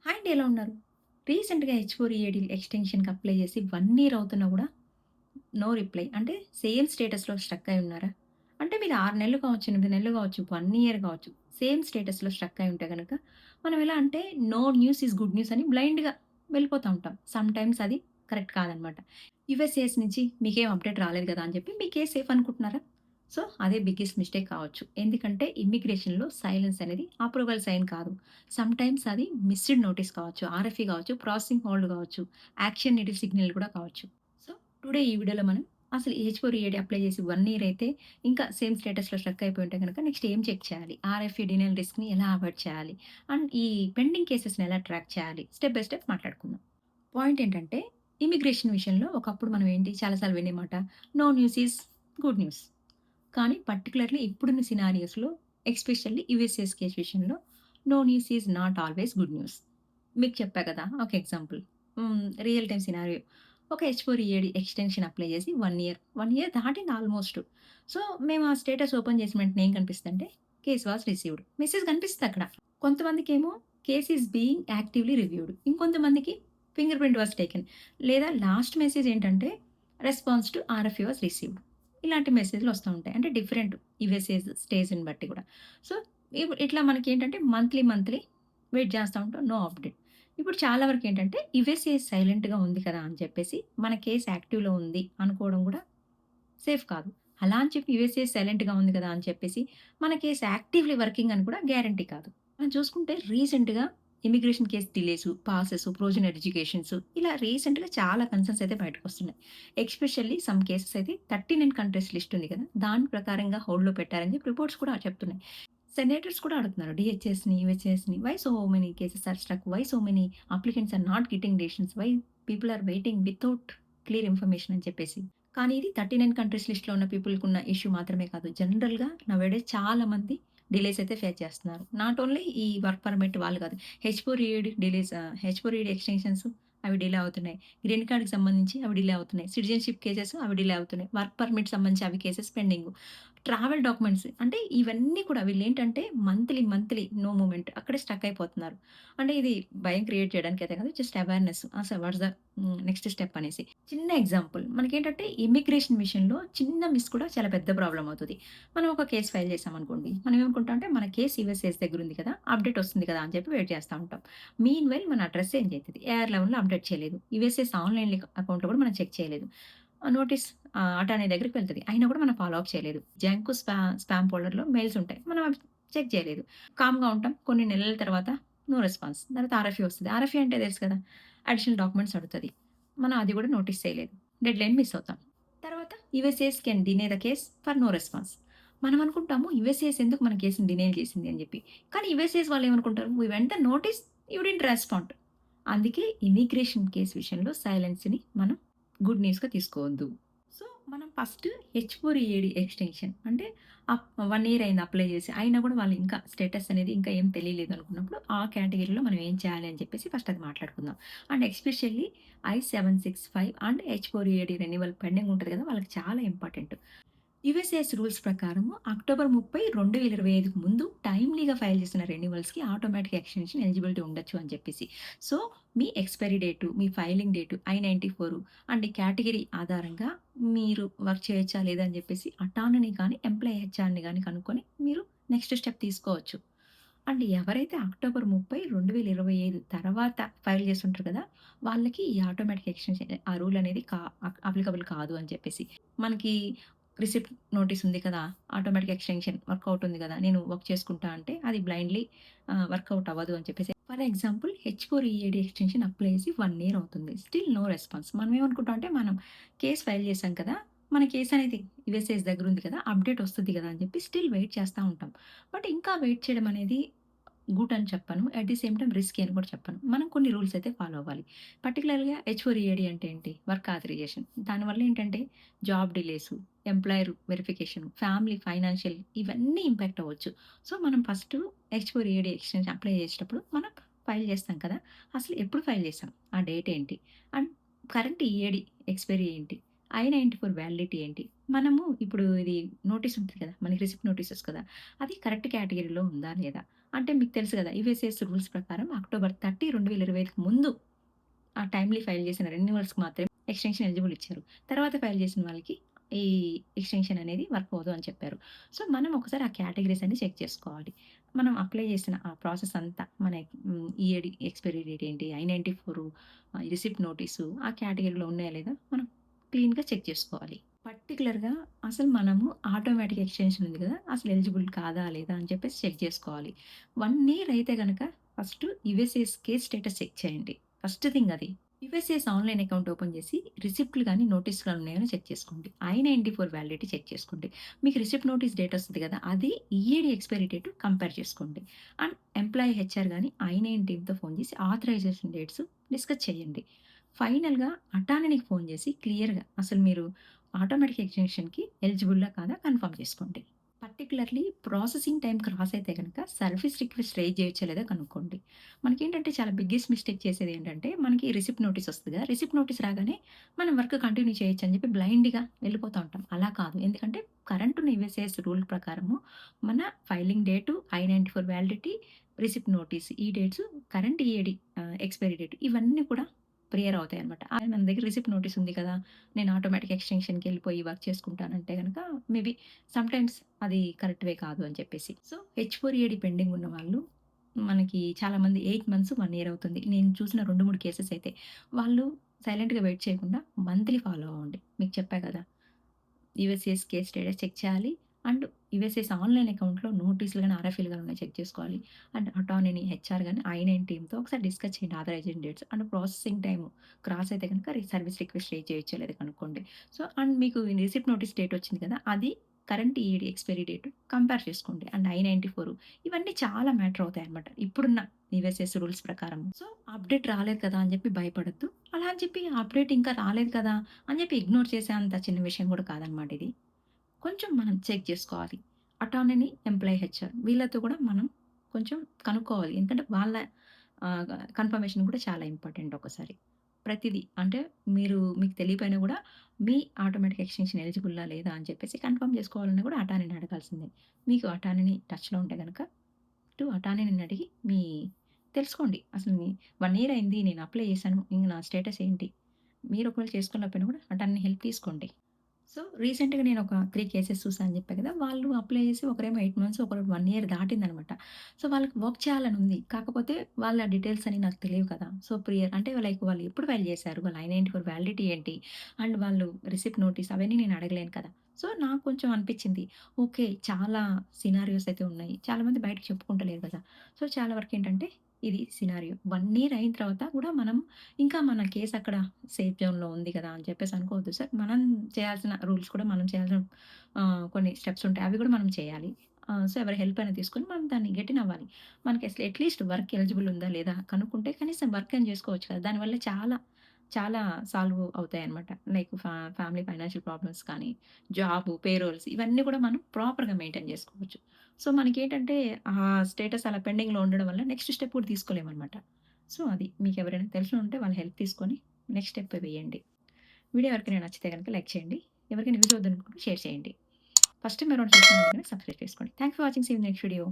Hi అండి. ఎలా ఉన్నారు? రీసెంట్‌గా హెచ్4ఈఏడీ ఎక్స్‌టెన్షన్‌కి అప్లై చేసి 1 ఇయర్ అవుతున్నా కూడా నో రిప్లై. అంటే సేమ్ స్టేటస్‌లో స్ట్రక్ అయి ఉన్నారా? అంటే మీరు 6 నెలలు కావచ్చు, 8 నెలలు కావచ్చు, 1 ఇయర్ కావచ్చు. సేమ్ స్టేటస్‌లో స్ట్రక్ అయి ఉంటే గనక మనం ఎలా అంటే no news is good news అని బ్లైండ్‌గా వెళ్ళిపోతా ఉంటాం. సమ్‌టైమ్స్ అది కరెక్ట్ కాదనమాట. యూఎస్ఏఎస్ నుంచి మీకేం అప్డేట్ రాలేదు కదా! అని చెప్పి మీ కేస్ సేఫ్ అనుకుంటున్నారా? సో, అదే బిగ్గెస్ట్ మిస్టేక్ కావచ్చు. ఎందుకంటే ఇమ్మిగ్రేషన్‌లో సైలెన్స్ అనేది అప్రూవల్ సైన్ కాదు. సమ్‌టైమ్స్ అది మిస్డ్ నోటీస్ కావచ్చు, ఆర్ఎఫ్ఈ కావచ్చు, ప్రాసెసింగ్ హోల్డ్ కావచ్చు, యాక్షన్ నీడెడ్ సిగ్నల్ కూడా కావచ్చు. సో, టుడే ఈ వీడియోలో మనం అసలు హెచ్4ఈఏడీ అప్లై చేసి 1 ఇయర్ అయితే ఇంకా సేమ్ స్టేటస్‌లో స్ట్రక్ అయిపోయి ఉంటే గనక నెక్స్ట్ ఏం చెక్ చేయాలి? ఆర్ఎఫ్ఈ డినైల్ రిస్క్‌ని ఎలా అవాయిడ్ చేయాలి? అండ్ ఈ పెండింగ్ కేసెస్‌ని ఎలా ట్రాక్ చేయాలి? స్టెప్ బై స్టెప్ మాట్లాడుకుందాం. పాయింట్ ఏంటంటే ఇమిగ్రేషన్ విషయంలో ఒకప్పుడు మనం ఏంటి చాలా సార్లు వినే మాట no news is good news. కానీ పర్టిక్యులర్‌లీ ఇప్పుడున్న సినారియోస్‌లో ఎస్పెషల్లీ యూఎస్‌ఎస్ కేస్ విషయంలో no news is not always good news. మీకు చెప్పా కదా! ఒక ఎగ్జాంపుల్. Real time scenario. ఒక హెచ్4ఈఏడీ ఎక్స్‌టెన్షన్ అప్లై చేసి 1 ఇయర్. 1 ఇయర్ దాటింది ఆల్‌మోస్ట్. సో, మేము ఆ స్టేటస్ ఓపెన్ చేసిన వెంటనే ఏం కనిపిస్తదంటే కేస్ వాస్ రిసీవ్డ్. మెసేజ్ కనిపిస్తదక్కడ. కొంతమందికేమో case is being actively reviewed. ఇంకొంతమందికి ఫింగర్ ప్రింట్ వాస్ టేకెన్. లేదా లాస్ట్ మెసేజ్ ఏంటంటే response to RFE was received. ఇలాంటి మెసేజ్‌లు వస్తా ఉంటాయి. అంటే డిఫరెంట్ యూఎస్ఏస్ స్టేజ్‌ని బట్టి కూడా. సో, ఇట్లా మనకేంటంటే మంత్లీ వెయిట్ చేస్తా ఉంటాం. No update. ఇప్పుడు చాలా వరకేంటంటే యూఎస్ఏ సైలెంట్‌గా ఉంది కదా! అని చెప్పేసి మన కేస్ యాక్టివ్‌లో ఉంది అనుకోవడం కూడా సేఫ్ కాదు. అలా అని చెప్పి యూఎస్ఏ సైలెంట్‌గా ఉంది కదా! అని చెప్పేసి మన కేస్ యాక్టివ్‌లీ వర్కింగ్ అని కూడా గ్యారంటీ కాదు. మనం చూసుకుంటే రీసెంట్‌గా immigration case delays, pauses, provisional educations ఇలా రీసెంట్‌గా చాలా కన్సర్న్స్ అయితే బయటకొస్తున్నాయి. ఎస్పెషల్లీ సమ్ కేసెస్ అయితే 39 కంట్రీస్ లిస్ట్ ఉంది కదా! దాని ప్రకారంగా హోల్డ్‌లో పెట్టారని చెప్పి రిపోర్ట్స్ కూడా చెప్తున్నాయి. సెనేటర్స్ కూడా అడుగుతున్నారు. డీహెచ్ఎస్‌ని, యూహెచ్ఎస్‌ని why so many cases are struck? Why so many applicants are not getting decisions? Why people are waiting without clear information అని చెప్పేసి. కానీ ఇది 39 కంట్రీస్ లిస్ట్‌లో ఉన్న పీపుల్‌కున్న ఇష్యూ మాత్రమే కాదు. జనరల్‌గా నౌఎడేస్ చాలా మంది డిలేస్ అయితే ఫేస్ చేస్తున్నారు. నాట్ ఓన్లీ ఈ వర్క్ పర్మిట్ వాళ్ళు కాదు. హెచ్4ఈఏడీ డిలేస్ హెచ్4ఈడీ ఎక్స్‌టెన్షన్స్ అవి డిలే అవుతున్నాయి. గ్రీన్ కార్డ్‌కి సంబంధించి అవి డిలే అవుతున్నాయి. సిటిజన్‌షిప్ కేసెస్ అవి డిలే అవుతున్నాయి. వర్క్ పర్మిట్ సంబంధించి అవి కేసెస్ పెండింగు. ట్రావెల్ డాక్యుమెంట్స్ అంటే ఇవన్నీ కూడా వీళ్ళేంటంటే మంత్లీ నో మూవ్‌మెంట్ అక్కడే స్టక్ అయిపోతున్నారు. అంటే ఇది భయం క్రియేట్ చేయడానికైతే కాదు. Just awareness. అసలు వాట్స్ ద నెక్స్ట్ స్టెప్ అనేసి. చిన్న ఎగ్జాంపుల్ మనకేంటంటే ఇమ్మిగ్రేషన్ విషయంలో చిన్న మిస్ కూడా చాలా పెద్ద ప్రాబ్లమ్ అవుతది. మనం ఒక కేస్ ఫైల్ చేశామనుకోండి. మనం ఏమనుకుంటాం అంటే మన కేస్ యూఎస్ఏఎస్ దగ్గర ఉంది కదా! అప్డేట్ వస్తుంది కదా! అని చెప్పి వెయిట్ చేస్తా ఉంటాం. మీన్‌వైల్ మన అడ్రెస్ చేంజ్ అయితది. ఏఆర్ లెవెల్‌లో అప్డేట్ చేయలేదు. యూఎస్ఏఎస్ ఆన్‌లైన్ అకౌంట్‌లో కూడా మనం చెక్ చేయలేదు. నోటీస్ అటార్నీ దగ్గరికి వెళ్తది. అయినా కూడా మనం ఫాలో అప్ చేయలేదు. జంక్, స్పామ్ ఫోల్డర్‌లో మెయిల్స్ ఉంటాయి. మనం అవి చెక్ చేయలేదు. కామ్‌గా ఉంటాం. కొన్ని నెలల తర్వాత నో రెస్పాన్స్. తర్వాత ఆర్ఎఫ్ఈ వస్తది. ఆర్ఎఫ్ఈ అంటే తెలుసు కదా! అడిషనల్ డాక్యుమెంట్స్ అడుగుతది. మనం అది కూడా నోటీస్ చేయలేదు. డెడ్‌లైన్ మిస్ అవుతాం. తర్వాత USCIS can deny the case for no response. మనం అనుకుంటాము యూఎస్ఏఎస్ ఎందుకు మన కేస్‌ని డినై చేసింది అని చెప్పి. కానీ యూఎస్ఏఎస్ వాళ్ళు ఏమనుకుంటారు? We went the notice you didn't respond. అందుకే ఇమిగ్రేషన్ కేస్ విషయంలో సైలెన్స్‌ని మనం గుడ్ న్యూస్‌గా తీసుకోవద్దు. సో, మనం ఫస్ట్ హెచ్4ఈఏడీ ఎక్స్‌టెన్షన్ అంటే 1 ఇయర్ అయింది అప్లై చేసి. అయినా కూడా వాళ్ళు ఇంకా స్టేటస్ అనేది ఇంకా ఏం తెలియలేదు అనుకున్నప్పుడు, ఆ కేటగరీలో మనం ఏం చేయాలి అని చెప్పేసి ఫస్ట్ అది మాట్లాడుకుందాం. And especially I-765 and H four EAD renewal pending ఉంటది కదా! వాళ్ళకి చాలా ఇంపార్టెంట్. యూఎస్ఏఎస్ రూల్స్ ప్రకారము అక్టోబర్ 30, 2025కి ముందు టైమ్‌లీగా ఫైల్ చేసిన రెన్యువల్స్‌కి ఆటోమేటిక్ ఎక్స్‌టెన్షన్ ఎలిజిబిలిటీ ఉండొచ్చు అని చెప్పేసి. So, me expiry date, me filing date, I-94 and category ఆధారంగా మీరు వర్క్ చేయొచ్చా లేదా అని చెప్పేసి అటార్నీని కానీ, ఎంప్లాయీ హెచ్ఆర్‌ని గాని కనుక్కొని మీరు నెక్స్ట్ స్టెప్ తీసుకోవచ్చు. అండ్ ఎవరైతే అక్టోబర్ 30, 2025 తర్వాత ఫైల్ చేసుంటారు కదా! వాళ్ళకి ఈ ఆటోమేటిక్ ఎక్స్‌టెన్షన్ ఆ రూల్ అనేది అప్లికబుల్ కాదు అని చెప్పేసి. మనకి రిసిప్ట్ నోటీస్ ఉంది కదా! ఆటోమేటిక్ ఎక్స్‌టెన్షన్ వర్కౌట్ ఉంది కదా! నేను వర్క్ చేసుకుంటా అంటే అది బ్లైండ్‌లీ వర్కౌట్ అవ్వదు అని చెప్పేసి. For example H four EAD extension apply చేసి 1 ఇయర్ అవుతుంది. Still no response. మనం ఏమనుకుంటాం అంటే మనం కేస్ ఫైల్ చేసాం కదా! మన కేస్ అనేది యూఎస్ఏఎస్ దగ్గర ఉంది కదా! అప్డేట్ వస్తది కదా! అని చెప్పి స్టిల్ వెయిట్ చేస్తా ఉంటాం. బట్ ఇంకా వెయిట్ చేయడం అనేది గుడ్ అని చెప్పను. At the same time risky అని కూడా చెప్పను. మనం కొన్ని రూల్స్ అయితే ఫాలో అవ్వాలి. పర్టిక్యులర్‌గా హెచ్4ఈఏడీ అంటే ఏంటి? Work authorisation. దానివల్ల ఏంటంటే job delays, employer verification, family financial ఇవన్నీ ఇంపాక్ట్ అవ్వచ్చు. సో, మనం ఫస్టు హెచ్4ఈఏడీ ఎక్స్‌టెన్షన్ అప్లై చేసేటప్పుడు మనం ఫైల్ చేస్తాం కదా! అసలు ఎప్పుడు ఫైల్ చేసాం? ఆ డేట్ ఏంటి? అండ్ కరెంట్ ఈఏడీ ఎక్స్‌పైరీ ఏంటి? I-94 వ్యాలిడిటీ ఏంటి? మనము ఇప్పుడు ఇది నోటీస్ ఉంటది కదా! మనకి రిసిప్ట్ నోటీసెస్ కదా! అది కరెక్ట్ కేటగరీలో ఉందా? లేదా? అంటే మీకు తెలుసు కదా! యూఎస్‌సిఐఎస్ రూల్స్ ప్రకారం అక్టోబర్ 30, 2025కి ముందు ఆ టైమ్‌లీ ఫైల్ చేసిన రెన్యువల్స్‌కి మాత్రమే ఎక్స్‌టెన్షన్ ఎలిజిబుల్ ఇచ్చారు. తర్వాత ఫైల్ చేసిన వాళ్ళకి ఈ ఎక్స్‌టెన్షన్ అనేది వర్క్ అవ్వదు అని చెప్పారు. సో, మనం ఒకసారి ఆ కేటగరీస్ అన్ని చెక్ చేసుకోవాలి. మనం అప్లై చేసిన ఆ ప్రాసెస్ అంతా మన ఈఏడి ఎక్స్‌పైరీ డేట్ ఏంటి? I-94 రిసిప్ట్ నోటీసు ఆ కేటగరీలో ఉన్నాయా లేదా? మనం క్లీన్‌గా చెక్ చేసుకోవాలి. పర్టిక్యులర్‌గా అసలు మనము ఆటోమేటిక్ ఎక్స్‌టెన్షన్ ఉంది కదా! అసలు ఎలిజిబుల్ కాదా? లేదా? అని చెప్పేసి చెక్ చేసుకోవాలి. 1 ఇయర్ అయితే గనక ఫస్ట్ యూఎస్‌సిఐఎస్ కేస్ స్టేటస్ చెక్ చేయండి. ఫస్ట్ థింగ్ అది. యూఎస్‌సిఐఎస్ ఆన్‌లైన్ అకౌంట్ ఓపెన్ చేసి రిసిప్ట్‌లు గాని, నోటీస్‌లు గాని ఉన్నాయో చెక్ చేసుకోండి. I-94 వ్యాలిడిటీ చెక్ చేసుకోండి. మీకు రిసిప్ట్ నోటీస్ డేట్ వస్తది కదా! అది ఈఏడీ ఎక్స్‌పైరీ డేట్ కంపేర్ చేసుకోండి. అండ్ ఎంప్లాయీ హెచ్ఆర్ గాని I-9 టీమ్‌తో ఫోన్ చేసి ఆథరైజేషన్ డేట్స్ డిస్కస్ చేయండి. ఫైనల్‌గా అటార్నీకి ఫోన్ చేసి క్లియర్‌గా అసలు మీరు ఆటోమేటిక్ ఎక్స్‌టెన్షన్‌కి ఎలిజిబుల్లా కాదా కన్ఫర్మ్ చేసుకోండి. పర్టిక్యులర్‌లీ ప్రాసెసింగ్ టైమ్ క్రాస్ అయితే గనక సర్వీస్ రిక్వెస్ట్ రైజ్ చేయొచ్చా లేదా కనుక్కోండి. మనకేంటంటే చాలా బిగ్గెస్ట్ మిస్టేక్ చేసేదేంటంటే మనకి రిసిప్ట్ నోటీస్ వస్తది కదా! రిసిప్ట్ నోటీస్ రాగానే మనం వర్క్ కంటిన్యూ చేయొచ్చు అని చెప్పి బ్లైండ్‌గా వెళ్ళిపోతా ఉంటాం. అలా కాదు. ఎందుకంటే కరెంట్ ఉన్న యూఎస్‌సిఐఎస్ రూల్ ప్రకారము మన filing date, I-94 validity, receipt notice ఈ dates current EAD expiry date ఇవన్నీ కూడా ప్రియర్ అవుతాయన్నమాట. మన దగ్గర రిసిప్ట్ నోటీస్ ఉంది కదా! నేను ఆటోమేటిక్ ఎక్స్‌టెన్షన్‌కెళ్ళిపోయి వర్క్ చేసుకుంటానంటే గనక మేబీ సమ్‌టైమ్స్ అది కరెక్ట్ వే కాదు అని చెప్పేసి. సో, హెచ్-4ఈఏడీ పెండింగ్ ఉన్న వాళ్ళు మనకి చాలామంది 8 మంత్స్, 1 ఇయర్ అవుతుంది. నేను చూసిన 2, 3 కేసెస్ అయితే. వాళ్ళు సైలెంట్‌గా వెయిట్ చేయకుండా మంత్లీ ఫాలో అవ్వండి. మీకు చెప్పా కదా! యూఎస్‌సిఐఎస్ కేస్ స్టేటస్ చెక్ చేయాలి. అండ్ యూఎస్‌సిఐఎస్ ఆన్‌లైన్ అకౌంట్‌లో నోటీసులు గాని, ఆర్ఎఫ్‌లు గాని ఉన్నాయో చెక్ చేసుకోవాలి. అండ్ అటార్నీని, హెచ్ఆర్ గాని I-9 టీమ్‌తో ఒకసారి డిస్కస్ చేయండి authorisation dates. And processing time cross అయితే గనుక సర్వీస్ రిక్వెస్ట్ రైజ్ చేయొచ్చో లేదో కనుక్కోండి. సో, అండ్ మీకు రిసిప్ట్ నోటీస్ డేట్ వచ్చింది కదా! అది current EAD expiry date compare చేసుకోండి. అండ్ I-94 ఇవన్నీ చాలా మ్యాటర్ అవుతాయన్నమాట. ఇప్పుడున్న యూఎస్‌సిఐఎస్ రూల్స్ ప్రకారం. సో, అప్డేట్ రాలేదు కదా! అని చెప్పి భయపడొద్దు. అలా అని చెప్పి అప్డేట్ ఇంకా రాలేదు కదా! అని చెప్పి ఇగ్నోర్ చేసేంత చిన్న విషయం కూడా కాదనమాట ఇది. కొంచెం మనం చెక్ చేసుకోవాలి. అటార్నీని, ఎంప్లాయీ హెచ్ఆర్ వీళ్ళతో కూడా మనం కొంచెం కనుక్కోవాలి. ఎందుకంటే వాళ్ళ ఆహ్, కన్ఫర్మేషన్ కూడా చాలా ఇంపార్టెంట్ ఒకసారి. ప్రతిదీ అంటే మీకు తెలియపోయినా కూడా మీ ఆటోమేటిక్ ఎక్స్‌టెన్షన్ ఎలిజిబుల్లా లేదా అని చెప్పేసి కన్ఫర్మ్ చేసుకోవాలన్నా కూడా అటార్నీని అడగాల్సిందే. మీకు అటార్నీని టచ్‌లో ఉంటే గనక అటార్నీని అడిగి తెలుసుకోండి. అసలు 1 ఇయర్ అయింది. నేను అప్లై చేశాను. ఇంక నా స్టేటస్ ఏంటి? మీరు ఒకవేళ చేసుకోలేకపోయినా కూడా అటార్నీ హెల్ప్ తీసుకోండి. సో, రీసెంట్‌గా నేనొక 3 కేసెస్ చూసా అని చెప్పా కదా! వాళ్ళు అప్లై చేసి ఒకరేమో 8 మంత్స్, ఒకరు 1 ఇయర్ దాటిందనమాట. సో, వాళ్ళకి వర్క్ చేయాలనుంది. కాకపోతే వాళ్ళ డీటెయిల్స్ అన్ని నాకు తెలియవు కదా! సో, ప్రియర్ అంటే లైక్ వాళ్ళు ఎప్పుడు ఫైల్ చేశారు? వాళ్ళ I-94 వ్యాలిడిటీ ఏంటి? అండ్ వాళ్ళు రిసిప్ట్ నోటీస్ అవన్నీ నేను అడగలేను కదా! సో, నాకు కొంచెం అనిపిచ్చింది. ఓకే. చాలా సినారియోస్ అయితే ఉన్నాయి. చాలామంది బయటకి చెప్పుకుంటలేరు కదా! సో, చాలా వరకేంటంటే ఇది సినారియో. 1 ఇయర్ అయిన తర్వాత కూడా మనం ఇంకా మన కేస్ అక్కడ సేఫ్ జోన్‌లో ఉంది కదా! అని చెప్పేసి అనుకోవద్దు సార్. మనం చేయాల్సిన రూల్స్ కూడా మనం చేయాల్సిన కొన్ని స్టెప్స్ ఉంటాయి. అవి కూడా మనం చేయాలి. సో, ఎవరి హెల్ప్ అయినా తీసుకొని మనం దాన్ని గెటిన్ అవ్వాలి. మనకి అసలు అట్‌లీస్ట్ వర్క్ ఎలిజిబుల్ ఉందా లేదా కనుక్కుంటే కనీసం వర్క్ అయినా చేసుకోవచ్చు కదా! దానివల్ల చాలా, చాలా సాల్వ్ అవుతాయన్నమాట. లైక్ ఫ్యామిలీ ఫైనాన్షియల్ ప్రాబ్లమ్స్ కానీ, జాబు, పేరోల్స్ ఇవన్నీ కూడా మనం ప్రాపర్‌గా మెయింటైన్ చేసుకోవచ్చు. సో, మనకేంటంటే ఆ స్టేటస్ అలా పెండింగ్‌లో ఉండడం వల్ల నెక్స్ట్ స్టెప్ కూడా తీసుకోలేమన్నమాట. సో, అది. మీకెవరైనా తెలిసినుంటే వాళ్ళ హెల్ప్ తీసుకొని నెక్స్ట్ స్టెప్ వేయండి. వీడియో ఎవరికైనా నచ్చితే గనుక లైక్ చేయండి. ఎవరికైనా యూజ్ అవుద్దనుకుంటే షేర్ చేయండి. ఫస్ట్ టైమ్ ఎవరైనా చూస్తున్నట్టు గనుక సబ్స్క్రైబ్ చేసుకోండి. Thanks for watching. See you in next video.